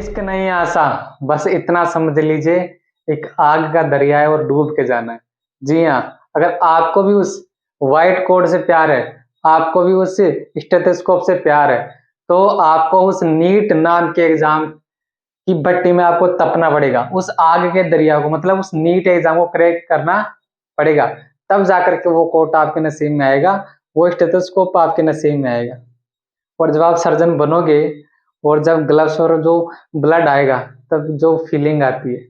इश्क नहीं आसा, बस इतना समझ लीजिए, एक आग का दरिया है और डूब के जाना है। जी हाँ, अगर आपको भी उस व्हाइट कोट से प्यार है, आपको भी उस स्टेथोस्कोप से प्यार है, तो आपको उस नीट नाम के एग्जाम की भट्टी में आपको तपना पड़ेगा। उस आग के दरिया को, मतलब उस नीट एग्जाम को क्रैक करना पड़ेगा, तब जाकर के वो कोट आपके नसीब में आएगा, वो स्टेथोस्कोप आपके नसीब में आएगा। और जब आप सर्जन बनोगे और जब ग्लव्स और जो ब्लड आएगा, तब जो फीलिंग आती है,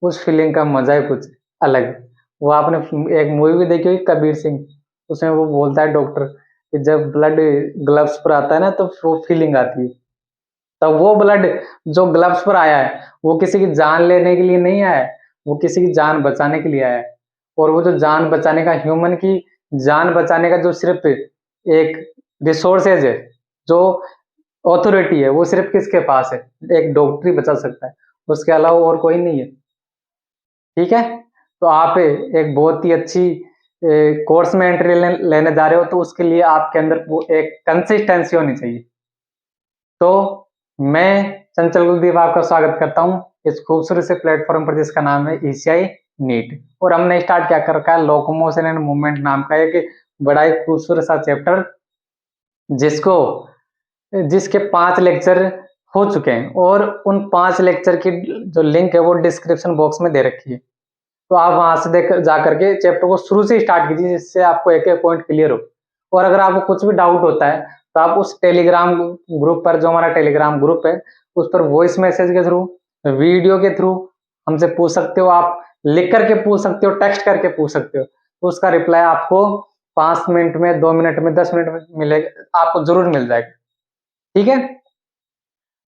उस फीलिंग का मजा ही कुछ अलग है। वो आपने एक मूवी भी देखी होगी, कबीर सिंह, उसमें वो बोलता है डॉक्टर कि जब ब्लड ग्लव्स पर आता है ना, तो वो फीलिंग आती है। तब वो ब्लड जो ग्लव्स पर आया है, वो किसी की जान लेने के लिए नहीं आया है, वो किसी की जान बचाने के लिए आया है। और वो जो जान बचाने का, ह्यूमन की जान बचाने का जो सिर्फ एक रिसोर्सेज है, जो ऑथोरिटी है, वो सिर्फ किसके पास है? एक डॉक्टर ही बचा सकता है, उसके अलावा और कोई नहीं है। ठीक है, तो आप एक बहुत ही अच्छी कोर्स में एंट्री लेने जा रहे हो, तो उसके लिए आपके अंदर वो एक कंसिस्टेंसी होनी चाहिए। तो मैं चंचल कुलदीप आपका स्वागत करता हूं इस खूबसूरत से प्लेटफॉर्म पर, जिसका नाम है ईसीआई नीट। और हमने स्टार्ट क्या कर रखा है, लोकोमोशन एंड मूवमेंट नाम का एक बड़ा ही खूबसूरत सा चैप्टर, जिसके 5 लेक्चर हो चुके हैं, और उन 5 लेक्चर की जो लिंक है वो डिस्क्रिप्शन बॉक्स में दे रखी है। तो आप वहां से देख जाकर के चैप्टर को शुरू से स्टार्ट कीजिए, जिससे आपको एक एक पॉइंट क्लियर हो। और अगर आपको कुछ भी डाउट होता है, तो आप उस टेलीग्राम ग्रुप पर, जो हमारा टेलीग्राम ग्रुप है, उस पर वॉइस मैसेज के थ्रू, वीडियो के थ्रू हमसे पूछ सकते हो। आप लिख करके पूछ सकते हो, टेक्स्ट करके पूछ सकते हो, तो उसका रिप्लाई आपको 5 मिनट में, 2 मिनट में, 10 मिनट में मिलेगा, आपको जरूर मिल जाएगा। ठीक है,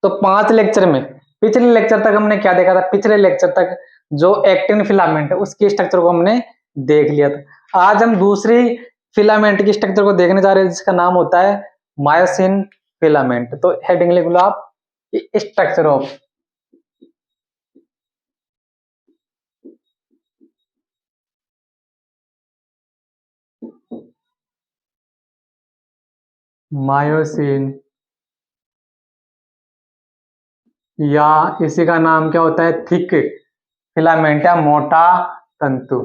तो 5 लेक्चर में, पिछले लेक्चर तक हमने क्या देखा था? पिछले लेक्चर तक जो एक्टिन फिलामेंट है, उसकी स्ट्रक्चर को हमने देख लिया था। आज हम दूसरी फिलामेंट की स्ट्रक्चर को देखने जा रहे हैं, जिसका नाम होता है मायोसिन फिलामेंट। तो हेडिंग लिख लो आप, स्ट्रक्चर ऑफ मायोसिन, या इसी का नाम क्या होता है? थिक फिलामेंट या मोटा तंतु।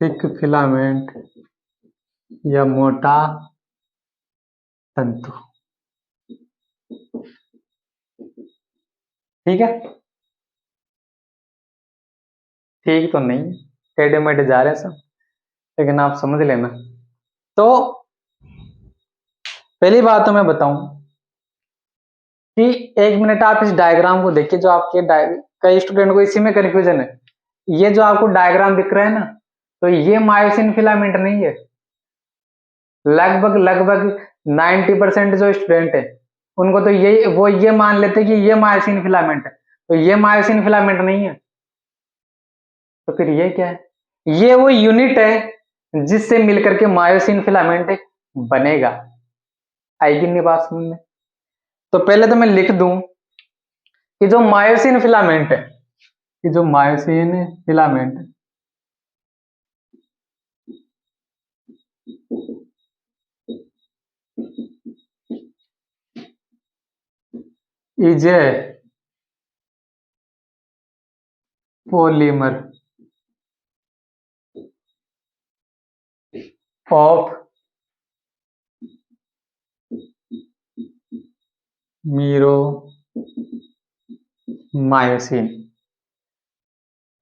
थिक फिलामेंट या मोटा तंतु। ठीक है, ठीक तो नहीं, टेढ़े मेढ़े जा रहे हैं सब, लेकिन आप समझ लेना। तो पहली बात तो मैं बताऊं कि 1 मिनट आप इस डायग्राम को देखिए, जो आपके कई स्टूडेंट को इसी में कंफ्यूजन है। ये जो आपको डायग्राम दिख रहा है ना, तो ये मायोसिन फिलामेंट नहीं है। लगभग 90% जो स्टूडेंट है, उनको तो ये मान लेते कि ये मायोसिन फिलामेंट है, तो ये मायोसिन फिलामेंट नहीं है। तो फिर ये क्या है? ये वो यूनिट है जिससे मिलकर के मायोसिन फिलामेंट बनेगा। आएगी नहीं बात समझ में? तो पहले तो मैं लिख दूं कि जो मायोसिन फिलामेंट है, कि जो myosin filament is a polymer of meromyosin.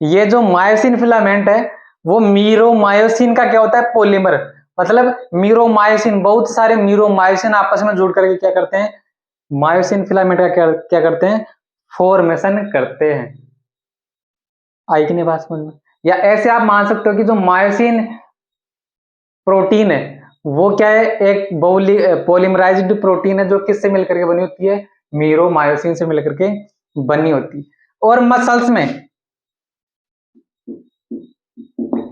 ये जो मायोसिन फिलामेंट है, वो मीरोमायोसिन का क्या होता है? पॉलीमर। मतलब मीरोमायोसिन, बहुत सारे मीरोमायोसिन आपस में जुड़ करके क्या करते हैं? मायोसिन फिलामेंट का क्या करते हैं? फॉर्मेशन करते हैं। आई कि नहीं बात समझ में? या ऐसे आप मान सकते हो कि जो मायोसिन प्रोटीन है, वो क्या है? एक पॉलीमराइज्ड प्रोटीन है, जो किससे मिलकर के बनी होती है? मीरोमायोसिन से मिलकर के बनी होती है। और मसल्स में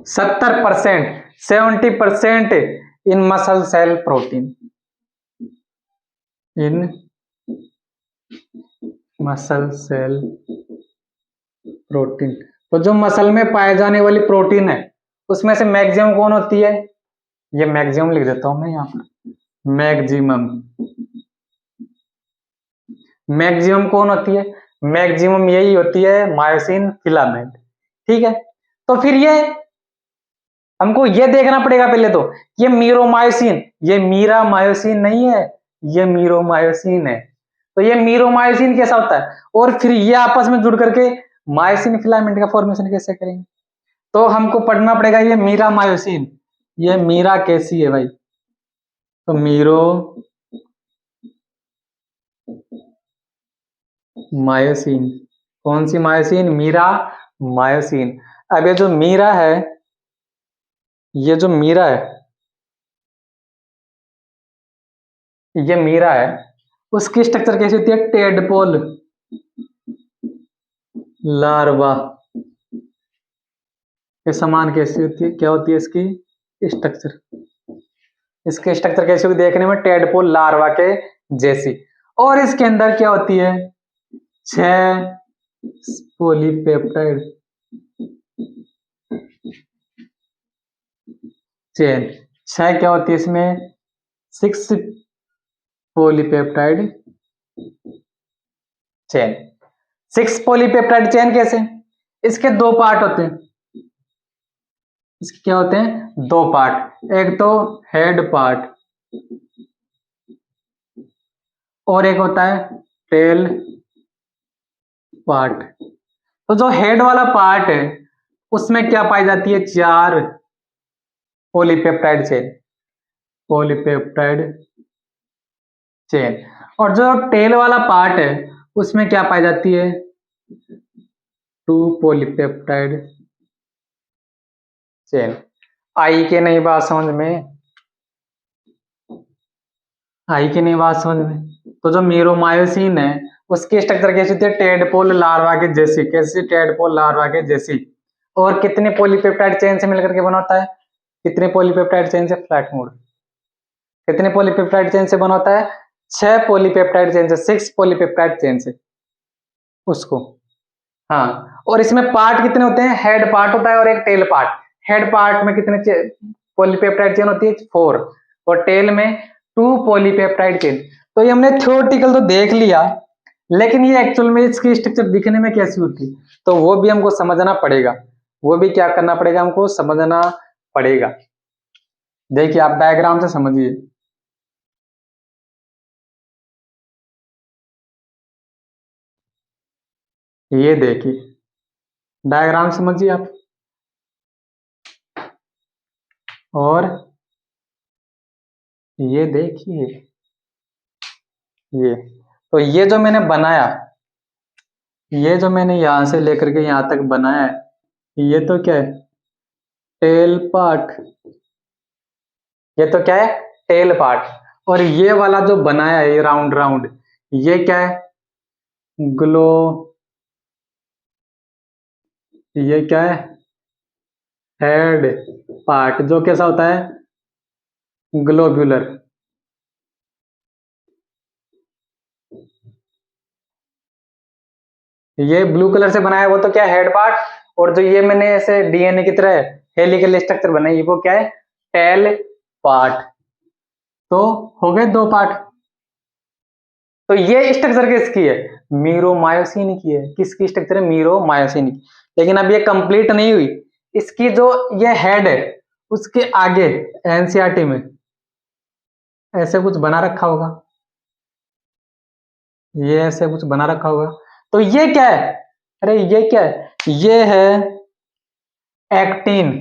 70% इन मसल सेल प्रोटीन, इन मसल सेल प्रोटीन। तो जो मसल में पाए जाने वाली प्रोटीन है, उसमें से मैक्सिमम कौन होती है? ये मैक्सिमम लिख देता हूं मैं यहाँ पर, मैक्सिमम मैक्सिमम कौन होती है? मैक्सिमम यही होती है मायोसिन फिलामेंट। ठीक है, तो फिर ये हमको ये देखना पड़ेगा पहले तो, ये मीरोमायोसिन, ये मीरा मायोसिन नहीं है, ये मीरोमायोसिन है। तो ये मीरोमायोसिन कैसा होता है, और फिर ये आपस में जुड़ करके मायोसिन फिलामेंट का फॉर्मेशन कैसे करेंगे? तो हमको पढ़ना पड़ेगा ये मीरा मायोसिन, ये मीरा कैसी है भाई? तो मीरो मायोसिन, कौन सी मायोसिन? मीरा मायोसिन। अब ये जो मीरा है, ये जो मीरा है, ये मीरा है, उसकी स्ट्रक्चर कैसी होती है? टेडपोल लार्वा के समान कैसी होती है? क्या होती है इसकी स्ट्रक्चर? इसकी स्ट्रक्चर कैसी होगी देखने में? टेडपोल लार्वा के जैसी। और इसके अंदर क्या होती है? 6 पॉलीपेप्टाइड चेन। 6 क्या होती है इसमें? 6 पॉलीपेप्टाइड चेन। 6 पॉलीपेप्टाइड चेन कैसे? इसके 2 पार्ट होते हैं। इसके क्या होते हैं? 2 पार्ट, एक तो हेड पार्ट और एक होता है टेल पार्ट। तो जो हेड वाला पार्ट है उसमें क्या पाई जाती है? 4 पॉलीपेप्टाइड चेन, पॉलीपेप्टाइड चेन। और जो टेल वाला पार्ट है उसमें क्या पाई जाती है? 2 पॉलीपेप्टाइड चेन। आई के नहीं बात समझ में? आई की नहीं बात समझ में? तो जो मीरोमायोसिन है उसकी स्ट्रक्चर कैसी होती है? टेडपोल लार्वा के जैसी। कैसी? टेडपोल लार्वा के जैसी। और कितने पॉलीपेप्टाइड चेन से मिलकर के बना होता है? कितने पॉलीपेप्टाइड चेन से? Flat mode. कितने पॉलीपेप्टाइड चेन से बना होता है? 6 पॉलीपेप्टाइड चेन से, 6 पॉलीपेप्टाइड चेन से उसको। हाँ, और इसमें पार्ट कितने होते हैं? हेड पार्ट होता है और एक टेल पार्ट। हेड पार्ट में कितने पॉलीपेप्टाइड चेन होती है? 4। और टेल में 2 पॉलीपेप्टाइड चेन। तो ये हमने थ्योरेटिकल तो देख लिया, लेकिन ये एक्चुअल में इसकी स्ट्रक्चर दिखने में कैसी होती है तो वो भी हमको समझना पड़ेगा। वो भी क्या करना पड़ेगा? हमको समझना पड़ेगा। देखिए आप डायग्राम से समझिए। ये देखिए डायग्राम समझिए आप। और ये देखिए, ये तो ये जो मैंने बनाया, ये जो मैंने यहां से लेकर के यहां तक बनाया है, ये तो क्या है? Tail part. ये तो क्या है? Tail part. और ये वाला जो बनाया है राउंड राउंड, ये क्या है? ग्लो, ये क्या है? हेड पार्ट, जो कैसा होता है? ग्लोब्यूलर। ये ब्लू कलर से बनाया है वो तो क्या है? Head part. और जो ये मैंने ऐसे डीएनए की तरह हेलिकल स्ट्रक्चर बनाई वो क्या है? Tail part. तो हो गए 2 पार्ट। तो ये स्ट्रक्चर किसकी है? मीरोमायोसिन की है। किसकी स्ट्रक्चर है? मीरोमायोसिन की। लेकिन अब ये कंप्लीट नहीं हुई। इसकी जो ये हेड है उसके आगे एनसीईआरटी में ऐसे कुछ बना रखा होगा, ये ऐसे कुछ बना रखा होगा। तो ये क्या है? अरे ये क्या है? ये है actin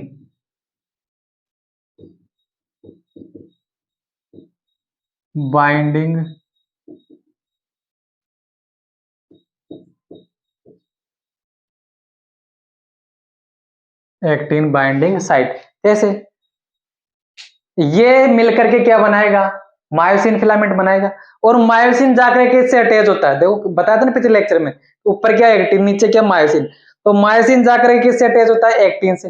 binding actin binding site. कैसे? ये मिलकर के क्या बनाएगा? मायोसिन फिलामेंट बनाएगा। और मायोसिन जाकर के इससे अटैच होता है। देखो बताया था ना पिछले लेक्चर में, ऊपर क्या एक्टिन, नीचे क्या मायोसिन। तो मायोसिन जाकर के किससे अटैच होता है? एक्टिन से।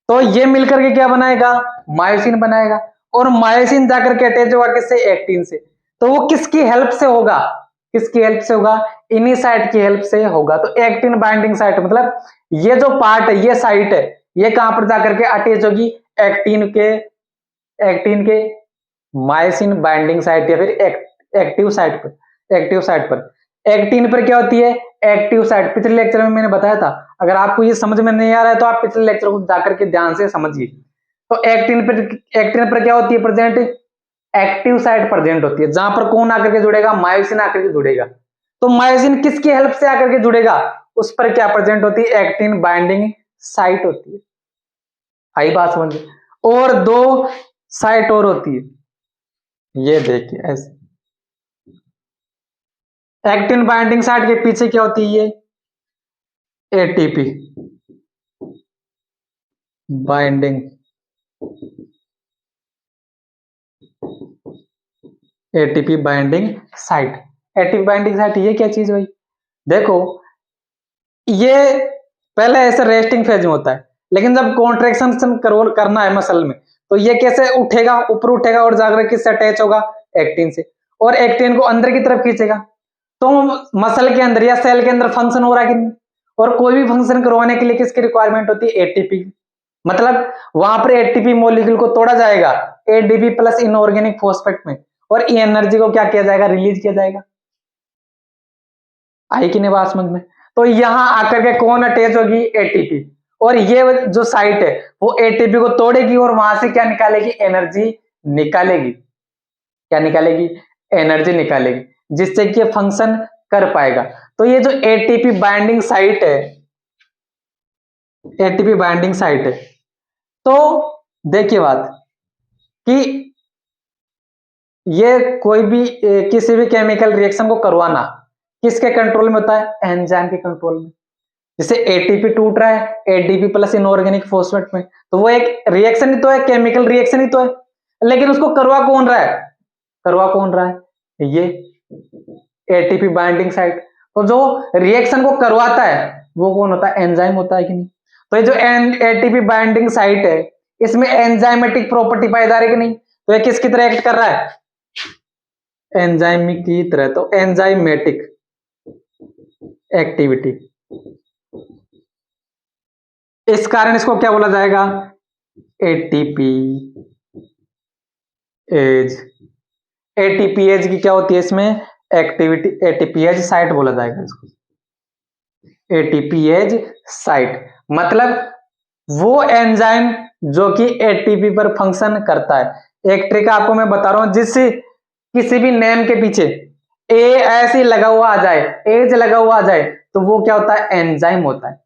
तो ये मिलकर के क्या बनाएगा? मायोसिन बनाएगा। और मायोसिन जाकर के अटैच होगा किससे? एक्टिन से। तो वो किसकी हेल्प से होगा? किसकी हेल्प से होगा? इन्हीं साइट की हेल्प से होगा। तो एक्टिन बाइंडिंग साइट मतलब ये जो पार्ट है, ये साइट है, ये कहां पर जाकर के अटैच होगी? एक्टिन के, एक्टिन के मायोसिन बाइंडिंग साइट या फिर एक्टिव साइट पर। एक्टिव साइट पर। एक्टिन पर क्या होती है? Active site. पिछले लेक्चर में मैंने बताया था, अगर आपको ये समझ में नहीं आ रहा है तो आप पिछले लेक्चर को जाकर के ध्यान से समझिए। तो एक्टिन पर क्या होती है प्रेजेंट? एक्टिव साइट प्रेजेंट होती है, जहां पर कौन आकर के जुड़ेगा? मायोसिन आकर के जुड़ेगा। तो मायोसिन किसकी हेल्प से आकर के जुड़ेगा? उस पर क्या प्रेजेंट होती है? एक्टिन बाइंडिंग साइट होती है। आई बात समझ? और दो साइट और होती है, ये देखिए ऐसे। एक्टिन बाइंडिंग साइट के पीछे क्या होती है? ये ATP binding, ATP binding site. ATP binding site ये क्या चीज भाई? देखो, ये पहले ऐसे रेस्टिंग फेज में होता है, लेकिन जब कॉन्ट्रेक्शन करना है मसल में, तो ये कैसे उठेगा? ऊपर उठेगा और जाकर किससे अटैच होगा? एक्टिन से, और एक्टिन को अंदर की तरफ खींचेगा। तो मसल के अंदर या सेल के अंदर फंक्शन हो रहा है कि नहीं? और कोई भी फंक्शन करवाने के लिए किसकी रिक्वायरमेंट होती है? एटीपी। मतलब वहां पर एटीपी मॉलिक्यूल को तोड़ा जाएगा एडीपी प्लस इनऑर्गेनिक फॉस्फेट में, और ये एनर्जी को क्या किया जाएगा? रिलीज किया जाएगा। आई कि नहीं बात समझ में? तो यहां आकर के कौन अटैच होगी? एटीपी। और ये जो साइट है वो एटीपी को तोड़ेगी और वहां से क्या निकालेगी? एनर्जी निकालेगी। क्या निकालेगी? एनर्जी निकालेगी, जिससे कि फंक्शन कर पाएगा। तो ये जो एटीपी बाइंडिंग साइट है, एटीपी बाइंडिंग साइट है, तो देखिए बात कि ये कोई भी किसी भी केमिकल रिएक्शन को करवाना किसके कंट्रोल में होता है? एंजाइम के कंट्रोल में। जैसे एटीपी टूट रहा है एडीपी प्लस इनऑर्गेनिक फॉस्फेट में, तो वो एक रिएक्शन ही तो है, केमिकल रिएक्शन ही तो है, लेकिन उसको करवा कौन रहा है? करवा कौन रहा है? ये एटीपी बाइंडिंग साइट। तो जो रिएक्शन को करवाता है वो कौन होता है? एंजाइम होता है कि नहीं? तो ये जो एटीपी बाइंडिंग साइट है, इसमें एंजाइमेटिक प्रॉपर्टी पाईदार है कि नहीं? तो ये किसकी तरह एक्ट कर रहा है? एंजाइम की तरह। तो एंजाइमेटिक एक्टिविटी, इस कारण इसको क्या बोला जाएगा? ATP as. एटीपीएज की क्या होती है इसमें? एक्टिविटी। एटीपीएज साइट बोला जाएगा इसको। एटीपीएज साइट मतलब वो एंजाइम जो कि एटीपी पर फंक्शन करता है। एक ट्रिक आपको मैं बता रहा हूं, जिससे किसी भी नेम के पीछे ए ऐसे लगा हुआ आ जाए, एज लगा हुआ आ जाए, तो वो क्या होता है? एंजाइम होता है।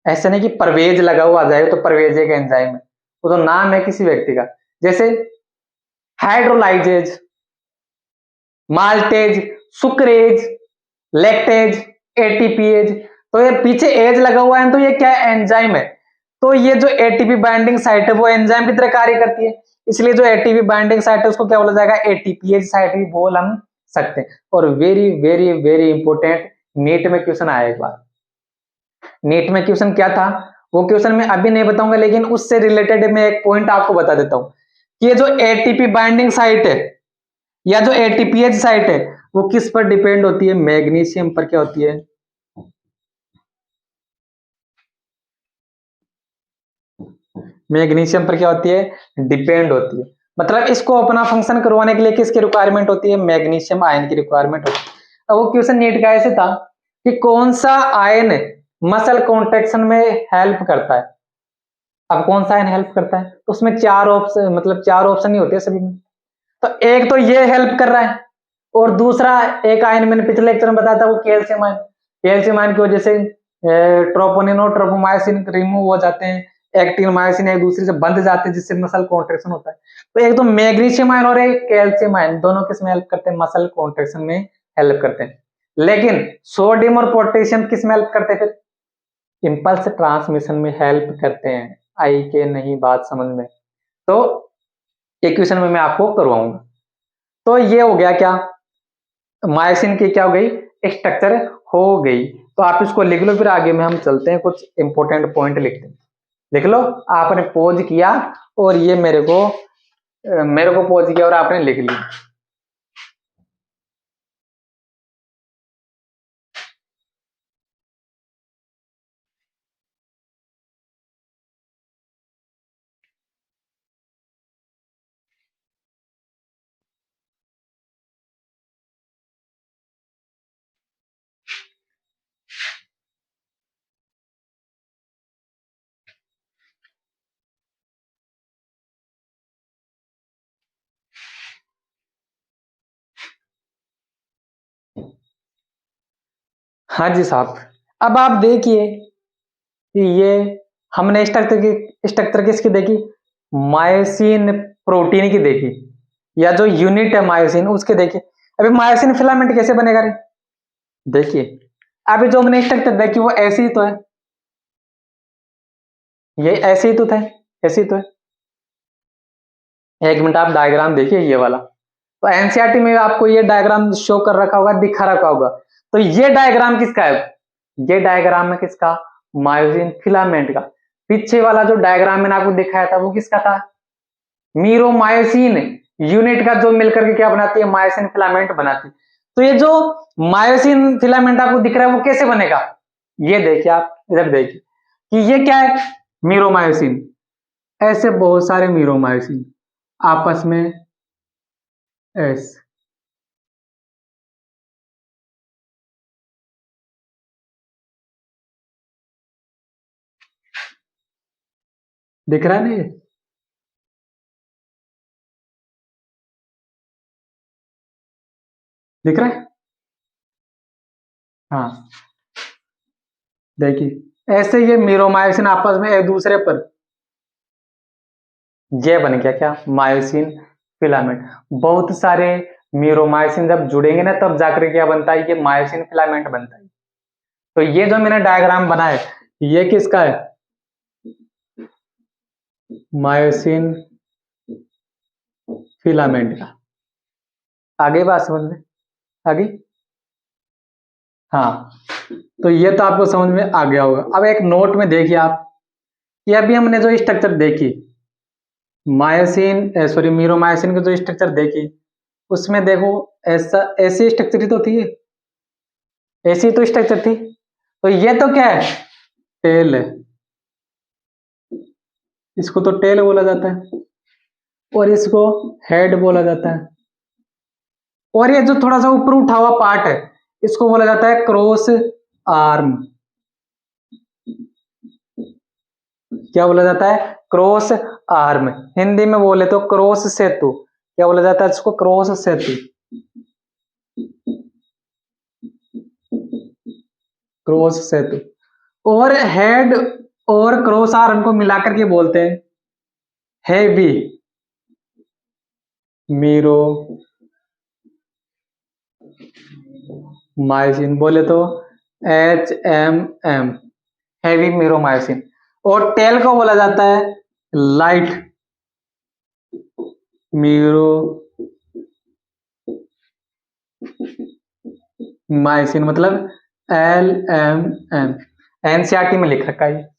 ऐसे नहीं कि परवेज लगा हुआ आ जाए तो परवेज एक एंजाइम है, वो तो नाम है किसी व्यक्ति का। जैसे हाइड्रोलाइजेज, माल्टेज, सुक्रेज, लैक्टेज, एटीपीएज। तो ये पीछे एज लगा हुआ है तो ये क्या है? एंजाइम है। तो ये जो एटीपी बाइंडिंग साइट है वो एंजाइम की तरह कार्य करती है, इसलिए जो एटीपी बाइंडिंग साइट है उसको क्या बोला जाएगा? एटीपीएज साइट भी बोल हम सकते हैं। और very very very important, NEET में क्वेश्चन आया एक बार। नीट में क्वेश्चन क्या था वो क्वेश्चन मैं अभी नहीं बताऊंगा, लेकिन उससे रिलेटेड मैं एक पॉइंट आपको बता देता हूं कि ये जो एटीपी बाइंडिंग साइट है या जो एटीपीएच साइट है वो किस पर डिपेंड होती है? मैग्नीशियम पर क्या होती है? मैग्नीशियम पर क्या होती है? डिपेंड होती है। मतलब इसको अपना फंक्शन करवाने के लिए किसकी रिक्वायरमेंट होती है? मैग्नीशियम आयन की रिक्वायरमेंट होती है। अब वो क्वेश्चन नीट का ऐसे था कि कौन सा आयन मसल कॉन्ट्रेक्शन में हेल्प करता है? अब कौन सा आयन हेल्प करता है? तो उसमें चार ऑप्शन, मतलब चार ऑप्शन ही होते हैं सभी में। तो एक तो ये हेल्प कर रहा है, और दूसरा एक आयन मैंने पिछले लेक्चर में बताया था वो कैल्शियम आयन। कैल्शियम आयन की वजह से ट्रोपोनिन और ट्रोपोमायोसिन रिमूव हो जाते हैं, एक्टिन मायोसिन एक दूसरे से बंध जाते हैं, जिससे मसल कॉन्ट्रेक्शन होता है। तो एक तो मैग्नीशियम आयन और एक कैल्शियम आयन, दोनों किस में हेल्प करते हैं? मसल कॉन्ट्रेक्शन में हेल्प करते हैं। लेकिन सोडियम और पोटेशियम किस में हेल्प करते हैं? फिर इंपल्स ट्रांसमिशन में हेल्प करते हैं। आई के नहीं बात समझ में? तो एक क्वेश्चन में मैं आपको करवाऊंगा। तो ये हो गया क्या? मायोसिन की क्या हो गई? स्ट्रक्चर हो गई। तो आप इसको लिख लो, फिर आगे में हम चलते हैं, कुछ इंपॉर्टेंट पॉइंट लिखते हैं। लिख लो। आपने पोज किया और ये मेरे को पोज किया और आपने लिख लिया। हाँ जी साहब। अब आप देखिए कि ये हमने स्ट्रक्चर किसकी देखी, मायोसिन प्रोटीन की देखी, या जो यूनिट है मायोसिन उसके देखी। अभी मायोसिन फिलामेंट कैसे बनेगा रे, देखिए अभी जो हमने स्ट्रक्चर देखी वो ऐसी ही तो है, ये ऐसे ही तो थे, ऐसे ही तो है। एक मिनट आप डायग्राम देखिए ये वाला, तो एनसीईआरटी में आपको ये डायग्राम शो कर रखा होगा, दिखा रखा होगा। तो ये डायग्राम किसका है, ये डायग्राम है किसका, मायोसिन फिलामेंट का। पीछे वाला जो डायग्राम मैंने आपको दिखाया था वो किसका था, मीरोमायोसिन यूनिट का, जो मिलकर के क्या बनाती है, मायोसिन फिलामेंट बनाती है। तो ये जो मायोसिन फिलामेंट आपको दिख रहा है वो कैसे बनेगा, ये देखिए आप इधर देखिए कि ये क्या है, मीरोमायोसिन। ऐसे बहुत सारे मीरोमायोसिन आपस में ऐसे दिख रहा है ना, ये दिख रहा है। हाँ देखिए ऐसे ये मीरोमायोसिन आपस में एक दूसरे पर, ये बन गया क्या, मायोसिन फिलामेंट। बहुत सारे मीरोमायोसिन जब जुड़ेंगे ना तब जाकर क्या बनता है, ये मायोसिन फिलामेंट बनता है। तो ये जो मैंने डायग्राम बनाया है ये किसका है, मायोसिन फिलामेंट का। आगे बात समझ में, आगे। हाँ तो ये तो आपको समझ में आ गया होगा। अब एक नोट में देखिए आप, ये अभी हमने जो स्ट्रक्चर देखी, मायोसिन सॉरी मीरोमायोसिन की जो स्ट्रक्चर देखी, उसमें देखो ऐसा ऐसी स्ट्रक्चर ही तो थी, ऐसी तो स्ट्रक्चर थी। तो ये तो क्या है, टेल है, इसको तो टेल बोला जाता है, और इसको हेड बोला जाता है। और ये जो थोड़ा सा ऊपर उठा हुआ पार्ट है इसको बोला जाता है क्रॉस आर्म। क्या बोला जाता है, क्रॉस आर्म। हिंदी में बोले तो क्रॉस सेतु, क्या बोला जाता है इसको, क्रॉस सेतु, क्रॉस सेतु। और हेड और क्रॉस आर्म को मिलाकर के बोलते हैं हेवी मीरो मायोसिन, बोले तो HMM, हैवी मीरोमायोसिन। और टेल को बोला जाता है लाइट मीरोमायोसिन, मतलब LMM। एनसीईआरटी में लिख रखा है।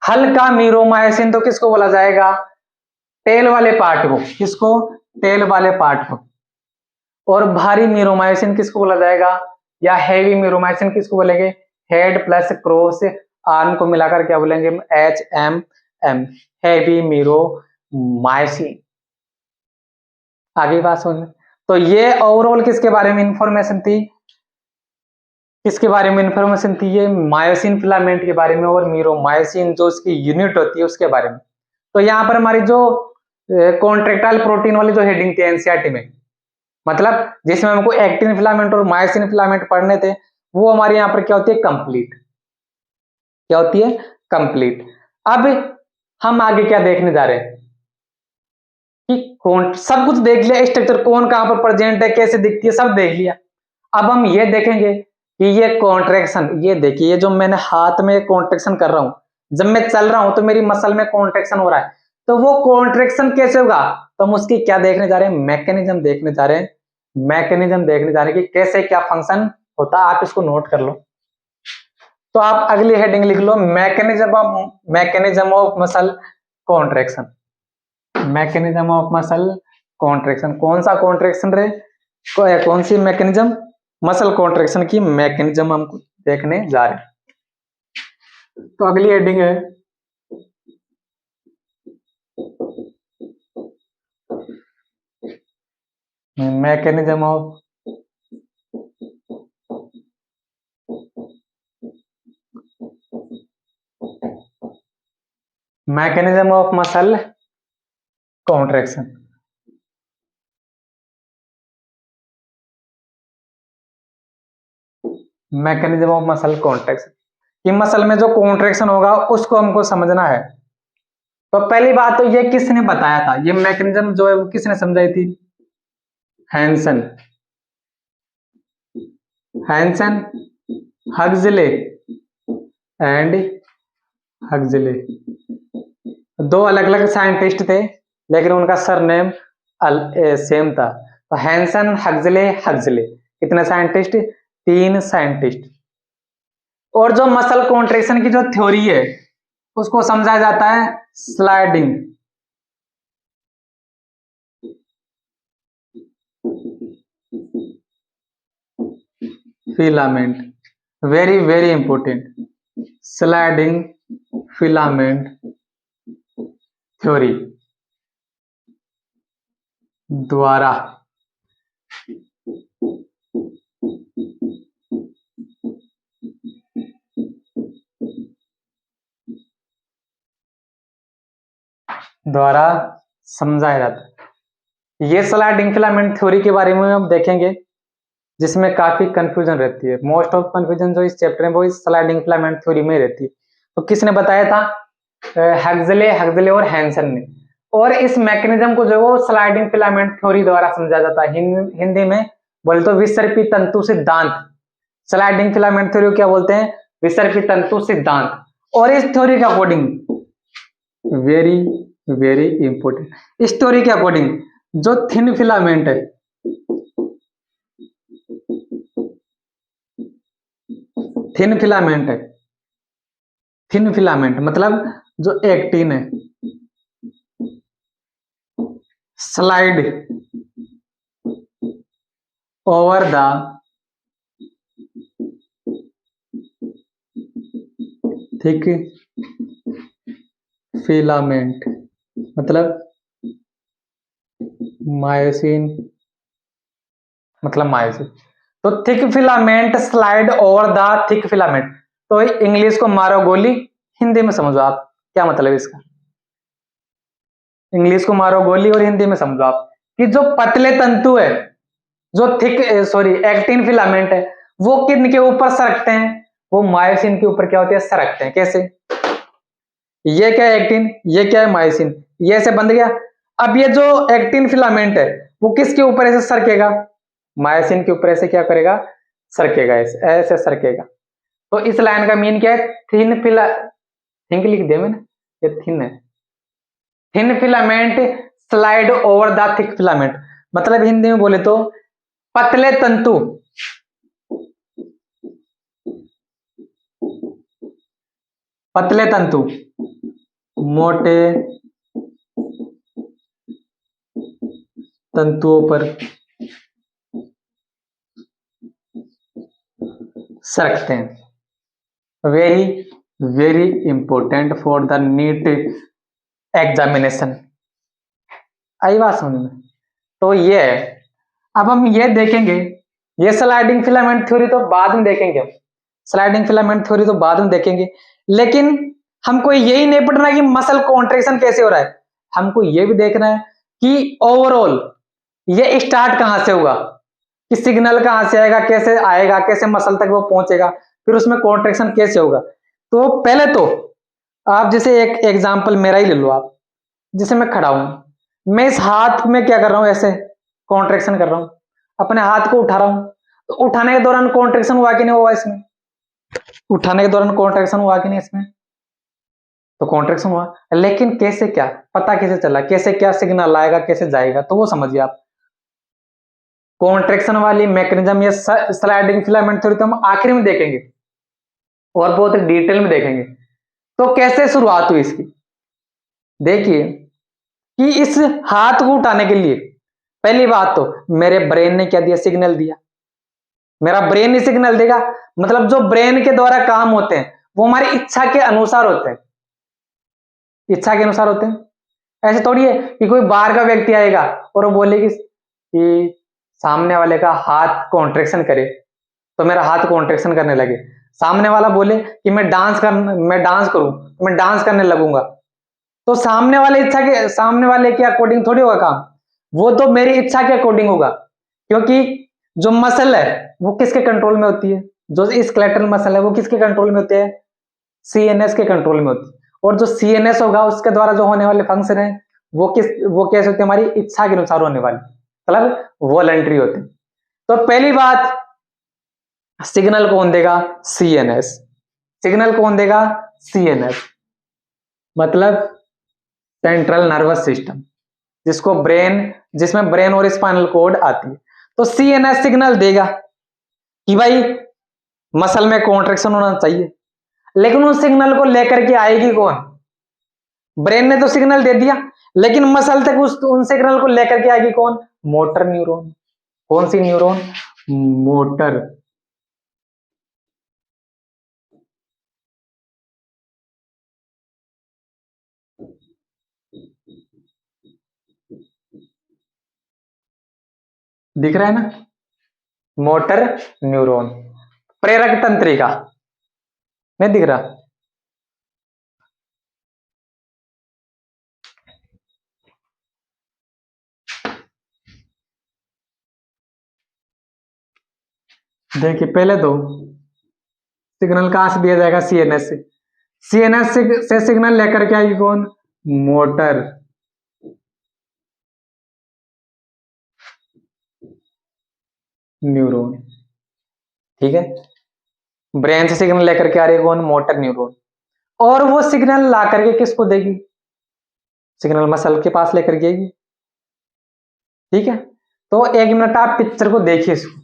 हल्का मीरोमायोसिन तो किसको बोला जाएगा, टेल वाले पार्ट को, किसको, टेल वाले पार्ट को। और भारी मीरोमायोसिन किसको बोला जाएगा, या हैवी मीरोमायोसिन किसको बोलेंगे, हेड प्लस क्रॉस आर्म को मिलाकर क्या बोलेंगे, HMM, हैवी मीरोमायोसिन। आगे बात सुन, तो ये ओवरऑल किसके बारे में इंफॉर्मेशन थी, किसके बारे में इंफॉर्मेशन थी, ये मायोसिन फिलामेंट के बारे में और मीरोमायोसिन जो उसकी यूनिट होती है उसके बारे में। तो यहाँ पर हमारी जो कॉन्ट्रेक्टाइल प्रोटीन वाली जो हेडिंग थी एनसीईआरटी में, मतलब जिसमें हमको एक्टिन फिलामेंट और मायोसिन फिलामेंट पढ़ने थे, वो हमारे यहाँ पर क्या होती है, कंप्लीट, क्या होती है, कंप्लीट। अब हम आगे क्या देखने जा रहे हैं कि कौन, सब कुछ देख लिया, स्ट्रक्चर कौन कहां पर प्रेजेंट है, कैसे दिखती है, सब देख लिया। अब हम ये देखेंगे कि ये कॉन्ट्रेक्शन, ये देखिए ये जो मैंने हाथ में कॉन्ट्रेक्शन कर रहा हूं, जब मैं चल रहा हूं तो मेरी मसल में कॉन्ट्रेक्शन हो रहा है, तो वो कॉन्ट्रेक्शन कैसे होगा, तो हम उसकी क्या देखने जा रहे हैं, मैकेनिज्म देखने जा रहे हैं। मैकेनिज्म देखने जा रहे हैं कि कैसे क्या फंक्शन होता है, आप इसको नोट कर लो। तो आप अगली हेडिंग लिख लो, mechanism of muscle contraction. Mechanism of muscle contraction, कौन सा कॉन्ट्रेक्शन रे, कौन सी मैकेनिज्म, मसल कॉन्ट्रेक्शन की मैकेनिज्म हम देखने जा रहे हैं। तो अगली हेडिंग है mechanism of muscle contraction. Mechanism of muscle contraction, कि मसल में जो कॉन्ट्रैक्शन होगा उसको हमको समझना है। तो पहली बात तो ये किसने बताया था, ये मैकेनिज्म जो है वो किसने समझाई थी? हैंसन, हैंसन, हग्जले एंड हग्जले, दो अलग अलग साइंटिस्ट थे लेकिन उनका सरनेम सेम था। तो हैंसन, हग्जले, हग्जले, कितने साइंटिस्ट? 3 साइंटिस्ट। और जो मसल कॉन्ट्रैक्शन की जो थ्योरी है उसको समझा जाता है sliding filament, very very important, sliding filament theory द्वारा समझाया जाता है। ये स्लाइडिंग फिलामेंट थ्योरी के बारे में हम देखेंगे जिसमें काफी कंफ्यूजन रहती है। मोस्ट ऑफ कंफ्यूजन जो इस चैप्टर में वो इस स्लाइडिंग फिलामेंट थ्योरी में रहती है। तो किसने बताया था? हग्जले और हैंसन ने। और इस मैकेनिज्म को जो वो स्लाइडिंग फिलामेंट थ्योरी द्वारा समझा जाता है। हिंदी में बोले तो विसर्पी तंतु सिद्धांत। स्लाइडिंग फिलामेंट थ्योरी क्या बोलते हैं? विसर्पी तंतु सिद्धांत। और इस थ्योरी के अकॉर्डिंग वेरी वेरी इंपॉर्टेंट, इस थ्योरी के अकॉर्डिंग जो थिन फिलामेंट है, थिन फिलामेंट है, थिन फिलामेंट मतलब जो एक्टिन है, slide over the thick filament, मतलब मायोसिन, मतलब मायोसिन। तो thick filament slide over the thick filament, तो इंग्लिश को मारो गोली, हिंदी में समझो आप क्या मतलब इसका। इंग्लिश को मारो गोली और हिंदी में समझो आप कि जो पतले तंतु है, जो थिक एक्टिन फिलामेंट है, वो किन के ऊपर सरकते हैं? वो मायोसिन के ऊपर क्या होते हैं? सरकते हैं। कैसे? ये क्या है एक्टिन, ये क्या है मायोसिन, ये ऐसे बंध गया। अब ये जो एक्टिन फिलामेंट है वो किसके ऊपर ऐसे सरकेगा? मायोसिन के ऊपर ऐसे क्या करेगा? सरकेगा, ऐसे ऐसे सरकेगा। तो इस लाइन का मीन क्या है? थिन फिला, थिंक लिख दिया मैंने, ये थिन है। Thin filament slide over the thick filament, मतलब हिंदी में बोले तो पतले तंतु, पतले तंतु मोटे तंतुओं पर सरकते हैं। Very very important for the NEET examination. आई बात समझ में? तो ये है। अब हम ये देखेंगे, ये स्लाइडिंग फिलामेंट थ्योरी तो बाद में देखेंगे, स्लाइडिंग फिलामेंट थ्योरी तो बाद में देखेंगे, लेकिन हमको यही नहीं पढ़ना कि मसल कॉन्ट्रैक्शन कैसे हो रहा है, हमको ये भी देखना है कि ओवरऑल ये स्टार्ट कहां से होगा, कि सिग्नल कहां से आएगा, कैसे आएगा, कैसे मसल तक वो पहुंचेगा, फिर उसमें कॉन्ट्रैक्शन कैसे होगा। तो पहले तो आप जैसे एक एग्जांपल मेरा ही ले लो आप, जैसे मैं खड़ा हूं, मैं इस हाथ में क्या कर रहा हूं? ऐसे कॉन्ट्रैक्शन कर रहा हूं, अपने हाथ को उठा रहा हूं। तो उठाने के दौरान कॉन्ट्रैक्शन हुआ कि नहीं हुआ इसमें? उठाने के दौरान कॉन्ट्रैक्शन हुआ कि नहीं इसमें? तो कॉन्ट्रैक्शन हुआ, लेकिन कैसे, क्या पता कैसे चला, कैसे क्या सिग्नल आएगा, कैसे जाएगा, तो वो समझिए आप। कॉन्ट्रैक्शन वाली मैकेनिज्म या स्लाइडिंग फिलामेंट थ्योरी तो हम आखिर में देखेंगे और बहुत डिटेल में देखेंगे। तो कैसे शुरुआत हुई इसकी? देखिए कि इस हाथ को उठाने के लिए पहली बात तो मेरे ब्रेन ने क्या दिया? सिग्नल दिया। मेरा ब्रेन ही सिग्नल देगा, मतलब जो ब्रेन के द्वारा काम होते हैं वो हमारी इच्छा के अनुसार होते हैं, इच्छा के अनुसार होते हैं। ऐसे थोड़ी है कि कोई बाहर का व्यक्ति आएगा और वो बोले कि सामने वाले का हाथ कॉन्ट्रैक्शन करे, तो मेरा हाथ कॉन्ट्रैक्शन करने लगे। सामने वाला बोले कि मैं डांस करूं, मैं डांस करने लगूंगा, तो सामने वाले के अकॉर्डिंग थोड़ी होगा काम, वो तो मेरी इच्छा के अकॉर्डिंग होगा। क्योंकि जो मसल है वो किसके कंट्रोल में होती है? जो स्केलेटल मसल है वो किसके कंट्रोल में होते हैं, सीएनएस के कंट्रोल में होती है। और जो सीएनएस होगा उसके द्वारा जो होने वाले फंक्शन है वो कैसे होते हैं, हमारी इच्छा के अनुसार होने वाले, मतलब वॉलंटरी होते हैं। तो पहली बात, सिग्नल कौन देगा, सीएनएस। सिग्नल कौन देगा, सीएनएस, मतलब सेंट्रल नर्वस सिस्टम, जिसमें ब्रेन और स्पाइनल कॉर्ड आती है। तो सीएनएस सिग्नल देगा कि भाई मसल में कॉन्ट्रैक्शन होना चाहिए, लेकिन उस सिग्नल को लेकर के आएगी कौन, ब्रेन ने तो सिग्नल दे दिया, लेकिन मसल तक उन सिग्नल को लेकर के आएगी कौन, मोटर न्यूरॉन। कौन सी न्यूरॉन, मोटर। दिख रहा है ना, मोटर न्यूरॉन। प्रेरक तंत्रिका नहीं दिख रहा, देखिए पहले तो सिग्नल कहां से दिया जाएगा, सीएनएस से। सीएनएस से सिग्नल लेकर के आएगी कौन, मोटर न्यूरॉन। ठीक है, ब्रेन से सिग्नल लेकर के आ रही है कौन, मोटर न्यूरॉन। और वो सिग्नल ला करके किसको देगी, सिग्नल मसल के पास लेकर गएगी। ठीक है, तो एक मिनट आप पिक्चर को देखिए इसको,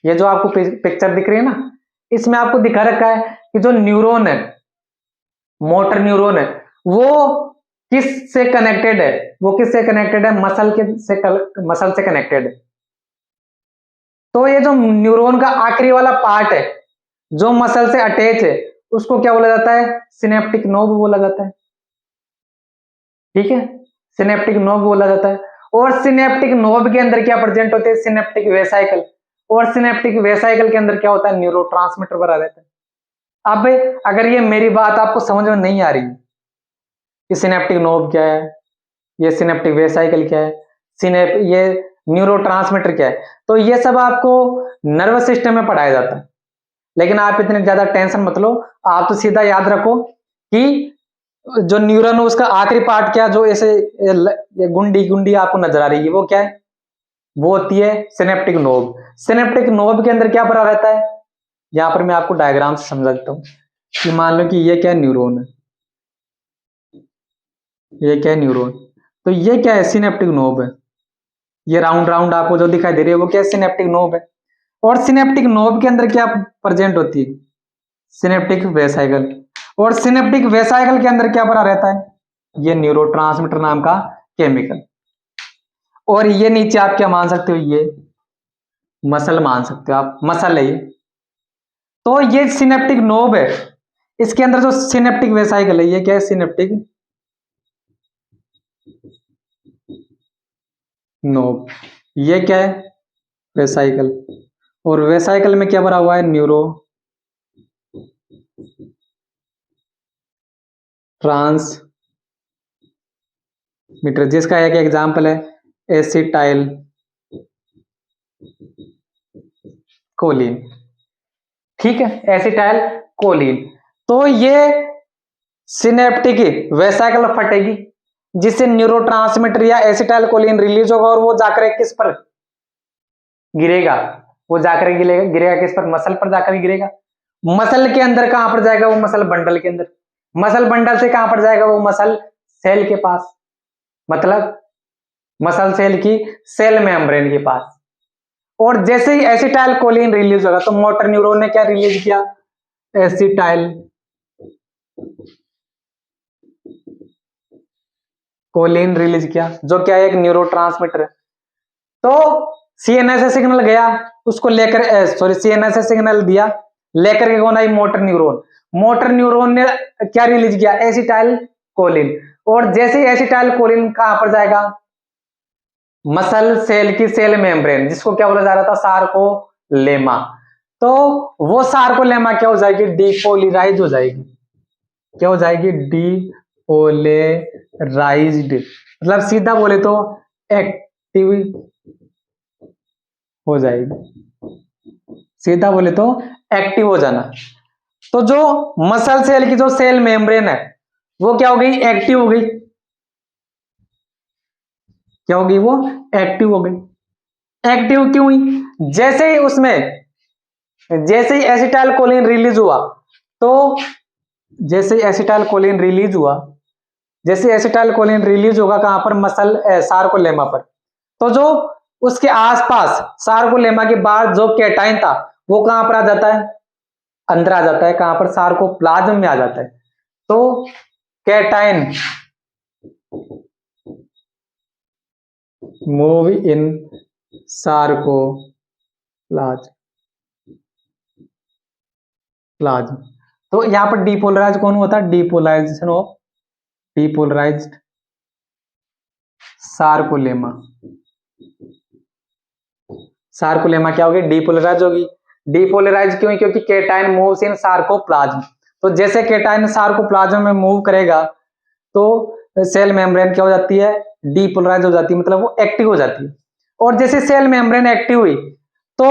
ये जो आपको पिक्चर दिख रही है ना, इसमें आपको दिखा रखा है कि जो न्यूरॉन है, मोटर न्यूरॉन है, वो किस से कनेक्टेड है, वो किससे कनेक्टेड है, मसल से कनेक्टेड है। तो ये जो न्यूरॉन का आखिरी वाला पार्ट है जो मसल से अटैच है, उसको क्या बोला जाता है, सिनेप्टिक नोब बोला जाता है। ठीक है, सिनेप्टिक नोब बोला जाता है। और सिनेप्टिक नोब के अंदर क्या प्रेजेंट होते हैं, सिनेप्टिक वेसाइकल। और सिनेप्टिक वेसाइकल के अंदर क्या होता है, न्यूरोट्रांसमीटर भरा रहता है। अब अगर ये मेरी बात आपको समझ में नहीं आ रही कि सिनेप्टिक नोब क्या है, ये सिनेप्टिक वेसाइकल क्या है, ये न्यूरोट्रांसमीटर क्या है, तो ये सब आपको नर्वस सिस्टम में पढ़ाया जाता है। लेकिन आप इतने ज्यादा टेंशन मत लो, आप तो सीधा याद रखो कि जो न्यूरॉन है उसका आखिरी पार्ट क्या, जो ऐसे ये गुंडी गुंडी आपको नजर आ रही है, वो क्या है, वो होती है सिनेप्टिक नोब। सिनेप्टिक नोब के अंदर क्या भरा रहता है, यहां पर मैं आपको डायग्राम से समझा देता हूं कि मान लो कि ये क्या न्यूरॉन है, ये क्या न्यूरॉन, तो ये क्या है, सिनेप्टिक नोब है। ये राउंड राउंड आपको जो दिखाई दे रही है वो क्या है, सिनेप्टिक नोब है। और सिनेप्टिक नोब के अंदर क्या प्रेजेंट होती है, सिनेप्टिक वेसाइकल। और सिनेप्टिक वेसाइकल के अंदर क्या भरा रहता है, ये न्यूरोट्रांसमीटर नाम का केमिकल। और ये नीचे आप क्या मान सकते हो, ये मसल मान सकते हो आप, मसल है ये। तो ये सिनेप्टिक नोब है, इसके अंदर जो सिनेप्टिक वेसाइकल है, ये क्या है, सिनेप्टिक नोब। ये क्या है, वेसाइकल। और वेसाइकल में क्या भरा हुआ है, न्यूरो ट्रांसमीटर, जिसका एक एग्जांपल है एसिटाइल कोलिन। ठीक है, एसिटाइल कोलिन। तो ये सिनेप्टिक वेसाइकल फटेगी, जिससे न्यूरोट्रांसमीटर या एसिटाइल कोलिन रिलीज होगा, और वो जाकर किस पर गिरेगा, वो जाकर गिरेगा किस पर, मसल पर जाकर गिरेगा। मसल के अंदर कहां पर जाएगा, वो मसल बंडल के अंदर। मसल बंडल से कहां पर जाएगा, वो मसल सेल के पास, मतलब मसल सेल की सेल मेम्ब्रेन के पास। और जैसे ही एसिटाइल कोलिन रिलीज होगा, तो मोटर न्यूरॉन ने क्या रिलीज किया, एसिटाइल कोलिन रिलीज किया, जो क्या है, एक न्यूरोट्रांसमीटर है। तो सीएनएस से सिग्नल गया, उसको लेकर सीएनएस से सिग्नल दिया, लेकर के कौन आई, मोटर न्यूरॉन। मोटर न्यूरॉन ने क्या रिलीज किया, एसिटाइल कोलिन। और जैसे ही एसिटाइल कोलिन कहां पर जाएगा, मसल सेल की सेल मेम्ब्रेन, जिसको क्या बोला जा रहा था, सार्कोलेमा। तो वो सार्कोलेमा क्या हो जाएगी, डीपोलराइज हो जाएगी। क्या हो जाएगी, डीपोलराइज्ड, मतलब सीधा बोले तो एक्टिव हो जाएगी, सीधा बोले तो एक्टिव हो जाना। तो जो मसल सेल की जो सेल मेम्ब्रेन है वो क्या हो गई, एक्टिव हो गई। क्या हो गई, वो एक्टिव हो गई। एक्टिव क्यों हुई, जैसे ही उसमें, जैसे ही एसिटाइल कोलिन रिलीज हुआ, तो जैसे ही एसिटाइल कोलिन रिलीज हुआ, जैसे एसिटाइल कोलिन रिलीज होगा कहां पर, मसल सार्कोलेमा पर, तो जो उसके आसपास सार्कोलेमा के बाद जो कैटाइन था वो कहां पर आ जाता है, अंदर आ जाता है, कहां पर, सार्कोप्लाज्म में आ जाता है। तो cation move in sarcoplasm, plasm. तो यहां पर डीपोलराइज कौन हुआ था, depolarisation of, depolarised sarcolemma. Sarcolemma क्या होगी, डीपोलराइज होगी। डीपोलराइज क्यों, क्योंकि कैटाइन मूव्स इन सार्कोप्लाज्म। तो जैसे कैटाइन सार्कोप्लाज्म में मूव करेगा तो सेल मेम्ब्रेन क्या हो जाती है, डीपोलराइज हो जाती है, मतलब वो एक्टिव हो जाती है। और जैसे सेल मेम्ब्रेन एक्टिव हुई तो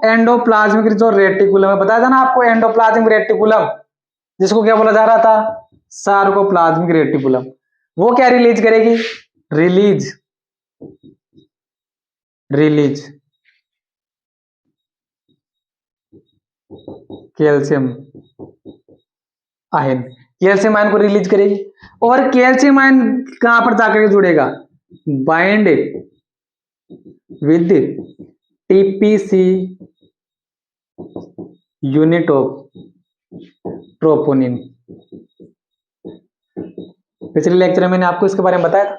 एंडोप्लाज्मिक जो रेटिकुलम है, बताया था ना आपको, एंडोप्लाज्मिक रेटिकुलम, जिसको क्या बोला जा रहा था, सार्कोप्लाज्मिक रेटिकुलम, वो क्या रिलीज करेगी, release, release calcium ion, calcium ion को रिलीज करेगी। और कैल्शियम आयन कहां पर जाकर के जुड़ेगा, bind with TPC unit of troponin. पिछले लेक्चर में मैंने आपको इसके बारे में बताया था।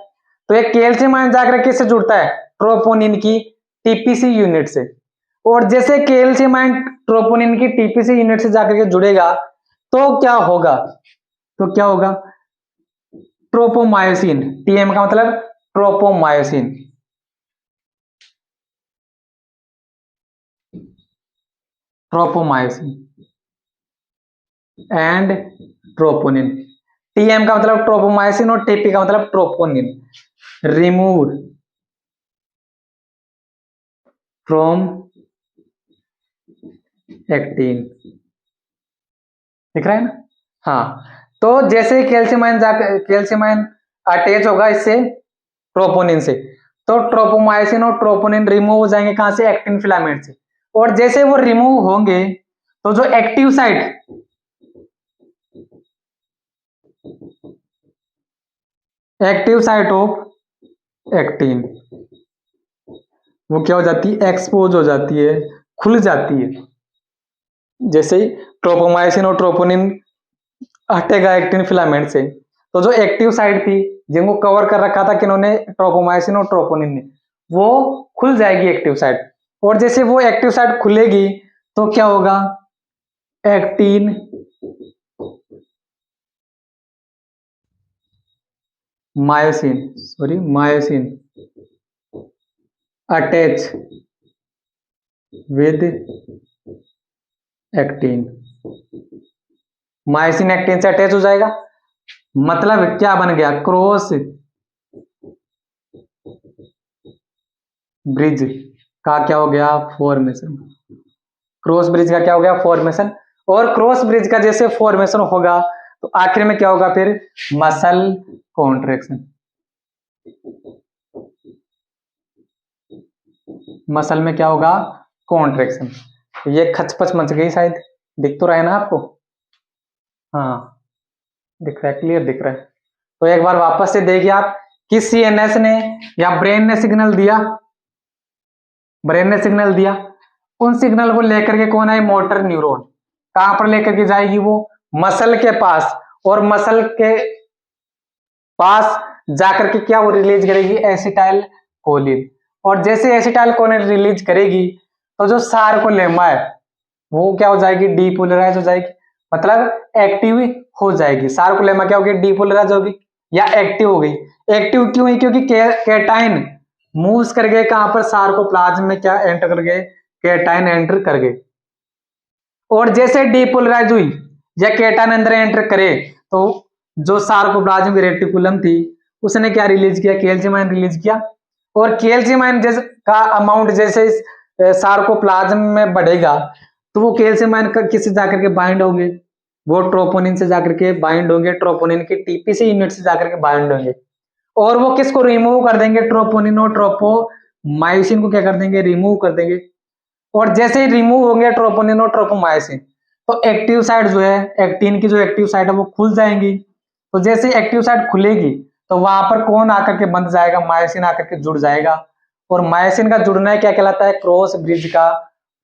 तो एक कैल्शियम आयन जाकर किससे जुड़ता है, ट्रोपोनिन की टीपीसी यूनिट से। और जैसे कैल्शियम आयन ट्रोपोनिन की टीपीसी यूनिट से जाकर के जुड़ेगा तो क्या होगा, तो क्या होगा, ट्रोपोमायोसिन, टीएम का मतलब tropomyosin, tropomyosin and troponin. TM का मतलब ट्रोपोमायोसिन और टीपी का मतलब ट्रोपोनिन। रिमूव फ्रॉम एक्टिन, दिख रहा है ना। हाँ, तो जैसे कैल्शियम आयन जाकर, कैल्शियम आयन अटैच होगा इससे, ट्रोपोनिन से, तो ट्रोपोमायोसिन और ट्रोपोनिन रिमूव हो जाएंगे कहां से, एक्टिन फिलामेंट से। और जैसे वो रिमूव होंगे तो जो active site, active site of actin, वो क्या हो जाती है, एक्सपोज हो जाती है, खुल जाती है। जैसे ही ट्रोपोमायोसिन और ट्रोपोनिन हटेगा एक्टिन फिलामेंट से, तो जो एक्टिव साइट थी जिनको कवर कर रखा था किन्होंने, ट्रोपोमायोसिन और ट्रोपोनिन ने, वो खुल जाएगी एक्टिव साइट। और जैसे वो एक्टिव साइट खुलेगी तो क्या होगा, actin myosin, sorry myosin attach with actin, myosin actin से अटैच हो जाएगा, मतलब क्या बन गया, क्रॉस ब्रिज का क्या हो गया, फॉर्मेशन। क्रॉस ब्रिज का क्या हो गया, फॉर्मेशन। और क्रॉस ब्रिज का जैसे फॉर्मेशन होगा तो आखिर में क्या होगा फिर, मसल कॉन्ट्रैक्शन। मसल में क्या होगा, कॉन्ट्रैक्शन। ये खचपच मच गई शायद, दिख तो रहा है ना आपको, हाँ दिख रहा है, क्लियर दिख रहा है। तो एक बार वापस से देखिए आप, किस सीएनएस ने या ब्रेन ने सिग्नल दिया, ब्रेन ने सिग्नल दिया, उन सिग्नल को लेकर के कौन है, मोटर न्यूरॉन, कहां पर लेकर के जाएगी वो, मसल के पास। और मसल के पास जाकर के क्या वो रिलीज करेगी, एसिटाइल कोलिन। और जैसे एसिटाइल कोलिन रिलीज करेगी तो जो सार्कोलेमा है वो क्या हो जाएगी, डीपोलराइज हो जाएगी, मतलब एक्टिव हो जाएगी। सार्कोलेमा क्या होगी, डीपोलराइज होगी या एक्टिव हो गई। एक्टिव क्यों हुई, क्योंकि कैटाइन मूव्स कर गए कहां पर, सार्कोप्लाज्म में क्या एंटर कर गए, कैटाइन एंटर कर गए। और जैसे डीपोलराइज हुई या कैटाइन अंदर एंटर करे तो जो सार्कोप्लाज्मिक रेटिकुलम थी उसने क्या रिलीज किया, कैल्शियम आयन रिलीज किया। और कैल्शियम आयन जैसे का अमाउंट जैसे सार्कोप्लाज्म में बढ़ेगा तो वो कैल्शियम आयन किससे जाकर के बाइंड होंगे, वो ट्रोपोनिन से जाकर के बाइंड होंगे, ट्रोपोनिन की टीपीसी यूनिट से जाकर के बाइंड होंगे, और वो किसको रिमूव कर देंगे, ट्रोपोनिन और ट्रोपोमायोसिन को क्या कर देंगे, रिमूव कर देंगे। और जैसे ही रिमूव होंगे ट्रोपोनिन और ट्रोपोमायोसिन, तो एक्टिव साइट जो है, एक्टिन की जो एक्टिव साइट है वो खुल जाएंगी। तो जैसे एक्टिव साइट खुलेगी तो वहां पर कौन आकर के बंध जाएगा, मायोसिन आकर के जुड़ जाएगा, और मायोसिन का जुड़ना क्या कहलाता है, क्रॉस ब्रिज का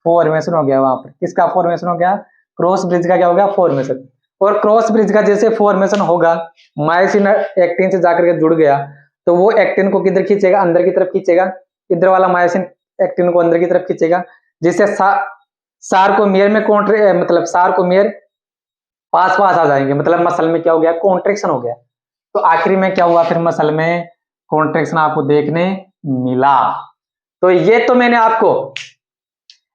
फॉर्मेशन हो गया। वहां पर किसका फॉर्मेशन हो गया, क्रॉस ब्रिज का क्या हो गया, फॉर्मेशन। और क्रॉस ब्रिज का जैसे फॉर्मेशन होगा, मायोसिन एक्टिन से जाकर के जुड़ गया, तो वो एक्टिन को किधर खींचेगा, अंदर की तरफ खींचेगा, इधर वाला मायोसिन एक्टिन को अंदर की तरफ खींचेगा, जिससे सार्कोमेयर में मतलब सार्कोमेयर पास पास आ जाएंगे, मतलब मसल में क्या हो गया, कॉन्ट्रेक्शन हो गया। तो आखिरी में क्या हुआ, फिर मसल में कॉन्ट्रेक्शन आपको देखने मिला। तो ये तो मैंने आपको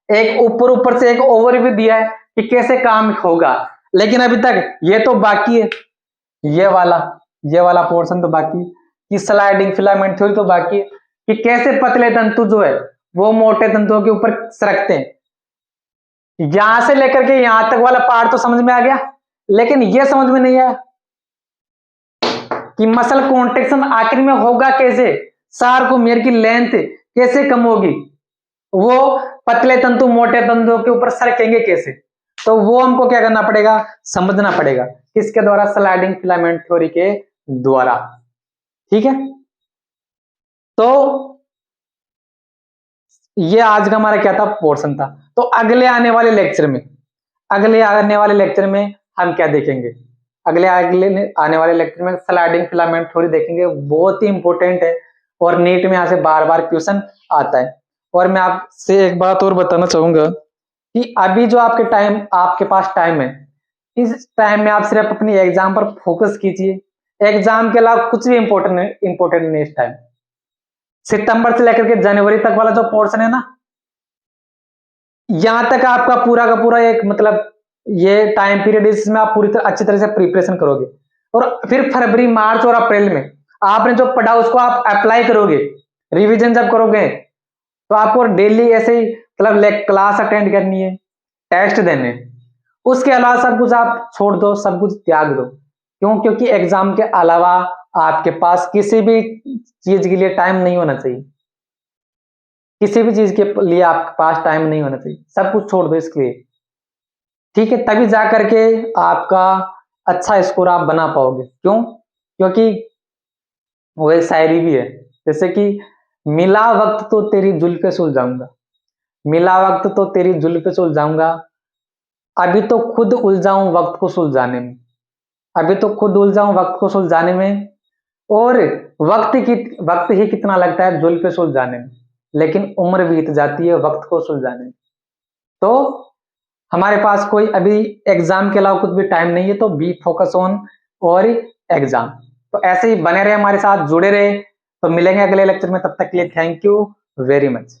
एक ऊपर से एक ओवरव्यू दिया है कि कैसे काम होगा, लेकिन अभी तक ये तो बाकी है, ये वाला पोर्शन तो बाकी, कि स्लाइडिंग फिलामेंट थ्योरी तो बाकी है, कि कैसे पतले तंतु जो है वो मोटे तंतुओं के ऊपर सरकते हैं। यहां से लेकर के यहां तक वाला पार्ट तो समझ में आ गया, लेकिन यह समझ में नहीं आया कि मसल कॉन्ट्रैक्शन आखिर में होगा कैसे, सार्कोमेयर की लेंथ कैसे कम होगी, वो पतले तंतु मोटे तंतुओं के ऊपर सरकेंगे कैसे। तो वो हमको क्या करना पड़ेगा, समझना पड़ेगा, किसके द्वारा, स्लाइडिंग फिलामेंट थ्योरी के द्वारा। ठीक है, तो ये आज का हमारा क्या था, पोर्शन था। तो अगले आने वाले लेक्चर में हम क्या देखेंगे, अगले आने वाले लेक्चर में स्लाइडिंग फिलामेंट थ्योरी देखेंगे, बहुत ही इंपॉर्टेंट है, और नीट में यहां से बार बार क्वेश्चन आता है। और मैं आपसे एक बात और बताना चाहूंगा कि अभी जो आपके पास टाइम है, इस टाइम में आप सिर्फ अपनी एग्जाम पर फोकस कीजिए, एग्जाम के अलावा कुछ भी इंपॉर्टेंट नहीं इस टाइम। सितंबर से लेकर के जनवरी तक वाला जो पोर्शन है ना, यहां तक आपका पूरा का पूरा एक मतलब ये टाइम पीरियड, इसमें आप अच्छी तरह से प्रिपरेशन करोगे, और फिर फरवरी मार्च और अप्रैल में आपने जो पढ़ा उसको आप अप्लाई करोगे, रिवीजन जब करोगे, तो आपको डेली ऐसे ही मतलब क्लास अटेंड करनी है, टेस्ट देने, उसके अलावा सब कुछ आप छोड़ दो, सब कुछ त्याग दो। क्यों, क्योंकि एग्जाम के अलावा आपके पास किसी भी चीज के लिए टाइम नहीं होना चाहिए, किसी भी चीज के लिए आपके पास टाइम नहीं होना चाहिए, सब कुछ छोड़ दो इसके लिए। ठीक है, तभी जा करके आपका अच्छा स्कोर आप बना पाओगे। क्यों, क्योंकि वो एक शायरी भी है, जैसे कि मिला वक्त तो तेरी जुल्फे सुलझाऊंगा, मिला वक्त तो तेरी जुल्फे सुलझाऊंगा, अभी तो खुद उलझाऊं वक्त को सुलझाने में, अभी तो खुद उलझाऊं वक्त को सुलझाने में, और वक्त ही कितना लगता है जुल्फे सुलझाने में, लेकिन उम्र बीत जाती है वक्त को सुलझाने में। तो हमारे पास कोई अभी एग्जाम के अलावा कुछ भी टाइम नहीं है, तो बी फोकस ऑन और एग्जाम। तो ऐसे ही बने रहे, हमारे साथ जुड़े रहे। तो मिलेंगे अगले लेक्चर में, तब तक के लिए थैंक यू वेरी मच।